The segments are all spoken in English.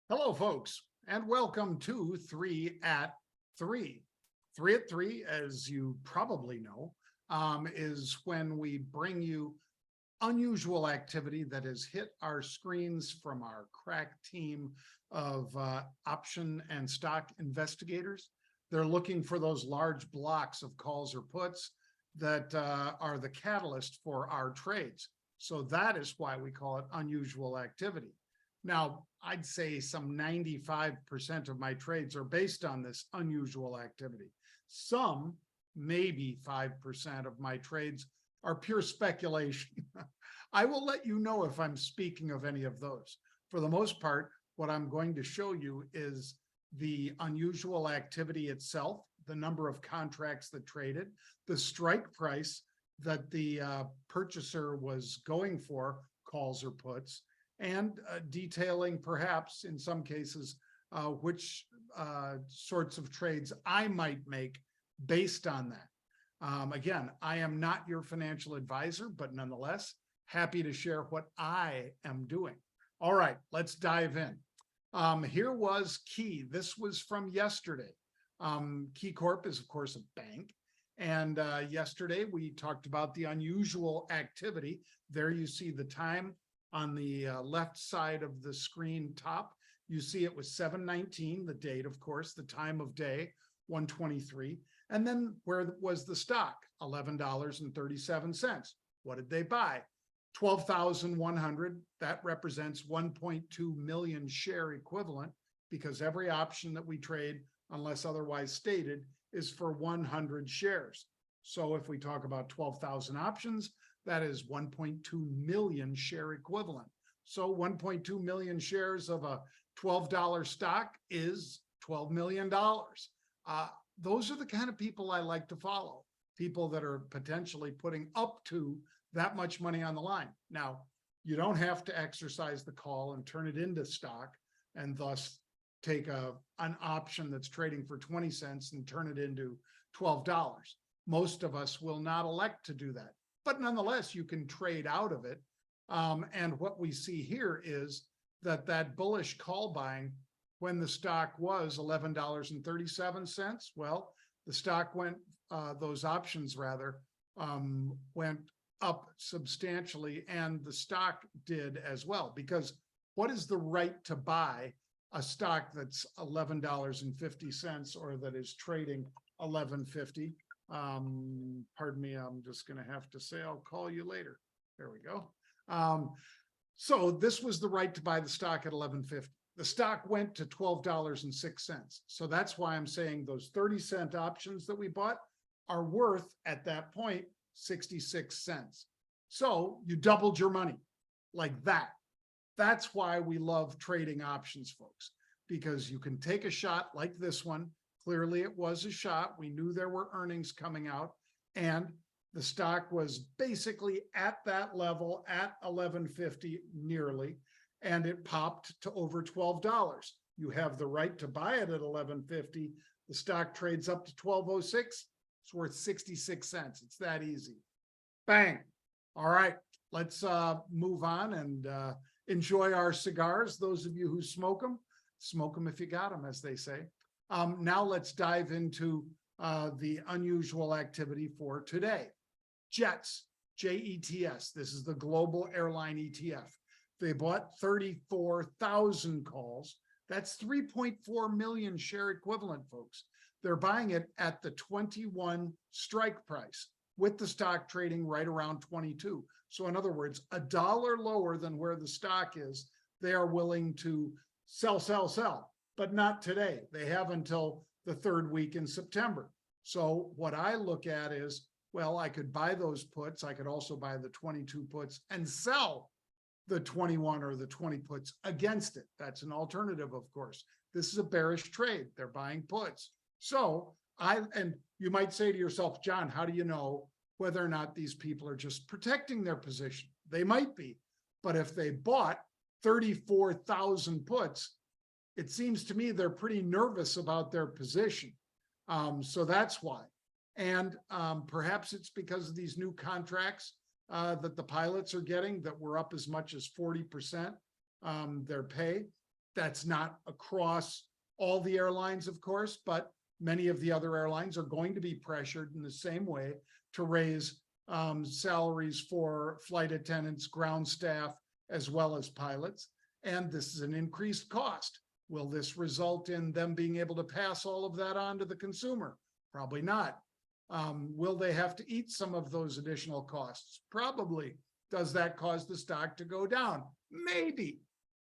Hello, folks, and welcome to 3 at 3. 3 at 3, as you probably know, is when we bring you unusual activity that has hit our screens from our crack team of option and stock investigators. They're looking for those large blocks of calls or puts that are the catalyst for our trades. So that is why we call it unusual activity. Now, I'd say some 95% of my trades are based on this unusual activity. Some, maybe 5% of my trades are pure speculation. I will let you know if I'm speaking of any of those. For the most part, what I'm going to show you is the unusual activity itself, the number of contracts that traded, the strike price that the purchaser was going for, calls or puts, and detailing perhaps in some cases which sorts of trades I might make based on that. Again, I am not your financial advisor, but nonetheless, happy to share what I am doing. All right, let's dive in. Here was Key. This was from yesterday. Key Corp is, of course, a bank. And yesterday we talked about the unusual activity. There you see the time on the left side of the screen top. You see it was 7:19, the date, of course, the time of day, 123. And then where was the stock? $11.37. What did they buy? 12,100. That represents 1.2 million share equivalent, because every option that we trade, unless otherwise stated, is for 100 shares. So if we talk about 12,000 options, that is 1.2 million share equivalent. So 1.2 million shares of a $12 stock is $12 million. Those are the kind of people I like to follow, people that are potentially putting up to that much money on the line. Now, you don't have to exercise the call and turn it into stock and thus take an option that's trading for 20 cents and turn it into $12. Most of us will not elect to do that. But nonetheless, you can trade out of it. And what we see here is that bullish call buying, when the stock was $11.37, well, the stock went, those options rather, went up substantially, and the stock did as well. Because what is the right to buy a stock that's $11.50 or that is trading $11.50? Pardon me, I'm just going to have to say I'll call you later. There we go. So this was the right to buy the stock at $11.50. The stock went to $12.06. So that's why I'm saying those 30-cent options that we bought are worth at that point 66 cents. So you doubled your money like that. That's why we love trading options, folks, because you can take a shot like this one. Clearly, it was a shot. We knew there were earnings coming out, and the stock was basically at that level at $11.50 nearly, and it popped to over $12. You have the right to buy it at $11.50. The stock trades up to $12.06. It's worth 66 cents. It's that easy. Bang. All right, let's move on and enjoy our cigars. Those of you who smoke them if you got them, as they say. Now let's dive into the unusual activity for today. Jets, JETS. This is the global airline ETF. They bought 34,000 calls. That's 3.4 million share equivalent, folks. They're buying it at the 21 strike price, with the stock trading right around 22. So in other words, $1 lower than where the stock is, they are willing to sell, but not today. They have until the third week in September. So what I look at is, well, I could buy those puts. I could also buy the 22 puts and sell the 21 or the 20 puts against it. That's an alternative, of course. This is a bearish trade. They're buying puts. So and you might say to yourself, John, how do you know whether or not these people are just protecting their position? They might be, but if they bought 34,000 puts, it seems to me they're pretty nervous about their position. So that's why. And perhaps it's because of these new contracts that the pilots are getting that were up as much as 40%, their pay. That's not across all the airlines, of course, but many of the other airlines are going to be pressured in the same way to raise salaries for flight attendants, ground staff, as well as pilots. And this is an increased cost. Will this result in them being able to pass all of that on to the consumer? Probably not. Will they have to eat some of those additional costs? Probably. Does that cause the stock to go down? Maybe.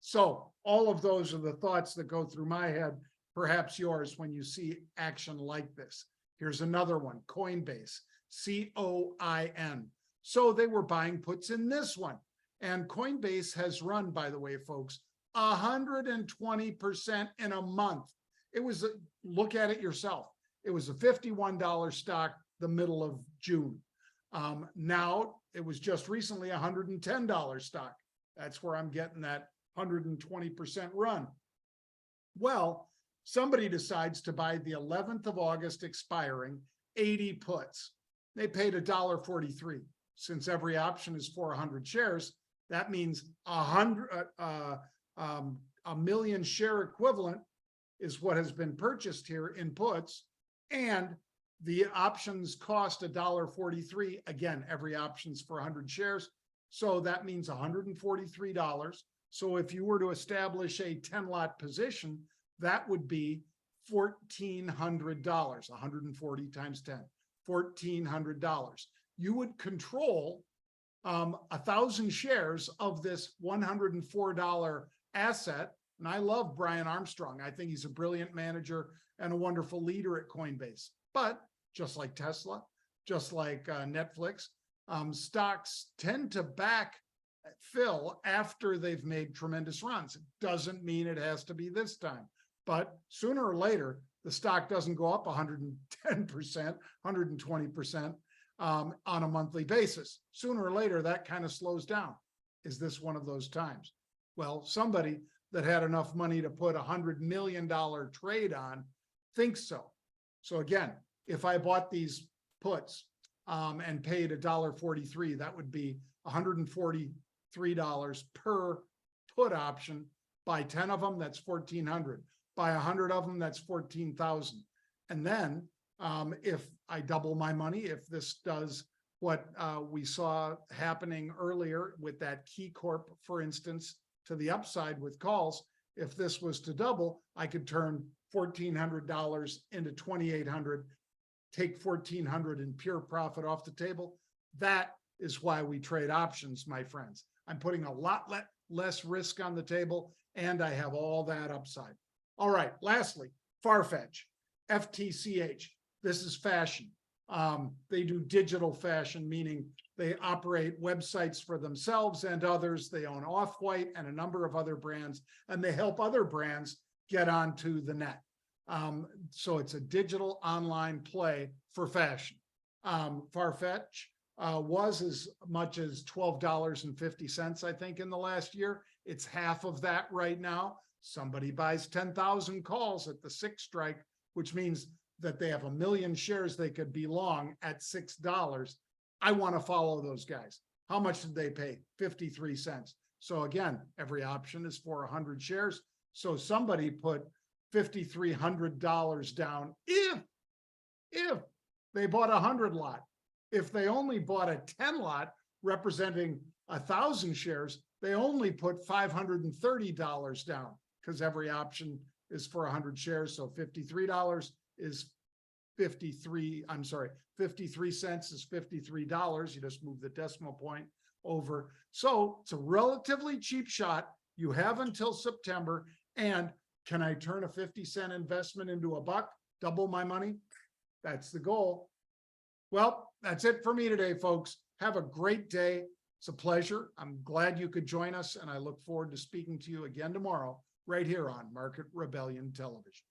So all of those are the thoughts that go through my head, perhaps yours, when you see action like this. Here's another one, Coinbase, COIN. So they were buying puts in this one. And Coinbase has run, by the way, folks, 120% in a month. It was, look at it yourself. It was a $51 stock the middle of June. Now it was just recently a $110 stock. That's where I'm getting that 120% run. Well, somebody decides to buy the 11th of August expiring 80 puts. They paid $1.43. Since every option is for 100 shares, that means a million share equivalent is what has been purchased here in puts, and the options cost $1.43. Again, every option's for 100 shares, so that means $143. So if you were to establish a 10-lot position, that would be $1,400. 140 times 10, $1,400. You would control 1,000 shares of this $104 asset. And I love Brian Armstrong. I think he's a brilliant manager and a wonderful leader at Coinbase. But just like Tesla, just like Netflix, stocks tend to backfill after they've made tremendous runs. It doesn't mean it has to be this time, but sooner or later, the stock doesn't go up 110%, 120% on a monthly basis. Sooner or later, that kind of slows down. Is this one of those times? Well, somebody that had enough money to put $100 million trade on thinks so. So again, if I bought these puts and paid $1.43, that would be $143 per put option. Buy 10 of them, that's $1,400. Buy 100 of them, that's $14,000. And then if I double my money, if this does what we saw happening earlier with that Key Corp, for instance, to the upside with calls, if this was to double, I could turn $1,400 into $2,800, take $1,400 in pure profit off the table. That is why we trade options, my friends. I'm putting a lot less risk on the table, and I have all that upside. All right, lastly, Farfetch, FTCH. This is fashion. They do digital fashion, meaning they operate websites for themselves and others. They own Off-White and a number of other brands, and they help other brands get onto the net. So it's a digital online play for fashion. Farfetch was as much as $12.50, I think, in the last year. It's half of that right now. Somebody buys 10,000 calls at the 6 strike, which means that they have 1 million shares they could be long at $6. I want to follow those guys. How much did they pay? 53 cents. So again, every option is for 100 shares. So somebody put $5,300 down if they bought 100 lot. If they only bought a 10 lot representing 1,000 shares, they only put $530 down because every option is for 100 shares. So $53 is 53 cents is $53. You just move the decimal point over. So it's a relatively cheap shot. You have until September. And can I turn a 50-cent investment into a buck, double my money? That's the goal. Well, that's it for me today, folks. Have a great day. It's a pleasure. I'm glad you could join us, and I look forward to speaking to you again tomorrow right here on Market Rebellion Television.